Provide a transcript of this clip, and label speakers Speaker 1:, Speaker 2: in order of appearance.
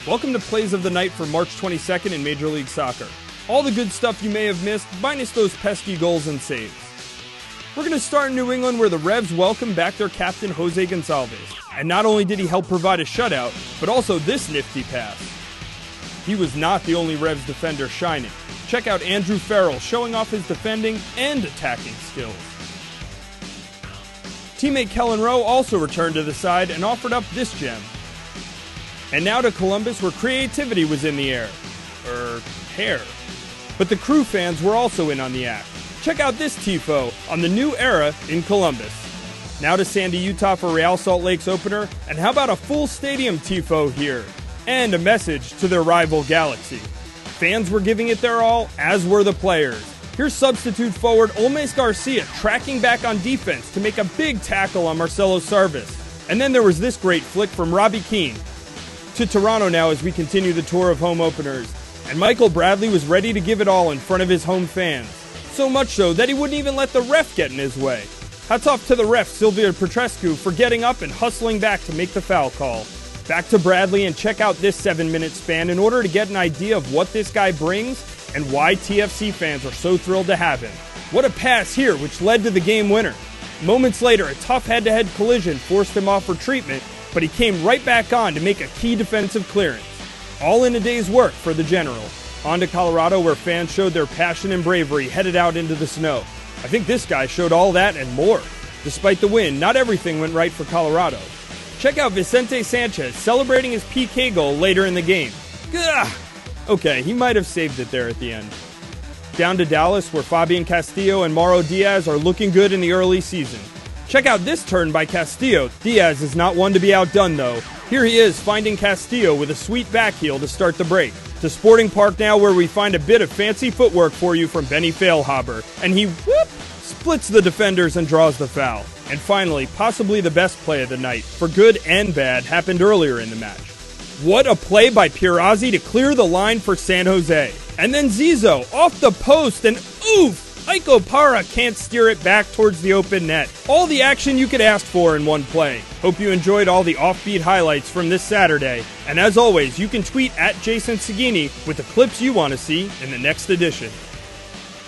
Speaker 1: Welcome to Plays of the Night for March 22nd in Major League Soccer. All the good stuff you may have missed, minus those pesky goals and saves. We're going to start in New England where the Revs welcome back their captain Jose Gonçalves. And not only did he help provide a shutout, but also this nifty pass. He was not the only Revs defender shining. Check out Andrew Farrell showing off his defending and attacking skills. Teammate Kellen Rowe also returned to the side and offered up this gem. And now to Columbus where creativity was in the air. Hair. But the Crew fans were also in on the act. Check out this tifo on the new era in Columbus. Now to Sandy, Utah for Real Salt Lake's opener, and how about a full stadium tifo here? And a message to their rival Galaxy. Fans were giving it their all, as were the players. Here's substitute forward Olmes Garcia tracking back on defense to make a big tackle on Marcelo Sarvis. And then there was this great flick from Robbie Keane. To Toronto now as we continue the tour of home openers. And Michael Bradley was ready to give it all in front of his home fans. So much so that he wouldn't even let the ref get in his way. Hats off to the ref, Silvio Petrescu, for getting up and hustling back to make the foul call. Back to Bradley and check out this 7-minute span in order to get an idea of what this guy brings and why TFC fans are so thrilled to have him. What a pass here, which led to the game winner. Moments later, a tough head-to-head collision forced him off for treatment, but he came right back on to make a key defensive clearance. All in a day's work for the General. On to Colorado where fans showed their passion and bravery headed out into the snow. I think this guy showed all that and more. Despite the win, not everything went right for Colorado. Check out Vicente Sanchez celebrating his PK goal later in the game. Gah! Okay, he might have saved it there at the end. Down to Dallas where Fabian Castillo and Mauro Diaz are looking good in the early season. Check out this turn by Castillo. Diaz is not one to be outdone though. Here he is finding Castillo with a sweet back heel to start the break. To Sporting Park now where we find a bit of fancy footwork for you from Benny Feilhaber. And he splits the defenders and draws the foul. And finally, possibly the best play of the night, for good and bad, happened earlier in the match. What a play by Pirazzi to clear the line for San Jose. And then Zizou off the post and oof! Iko Para can't steer it back towards the open net. All the action you could ask for in one play. Hope you enjoyed all the offbeat highlights from this Saturday. And as always, you can tweet at Jason Segini with the clips you want to see in the next edition.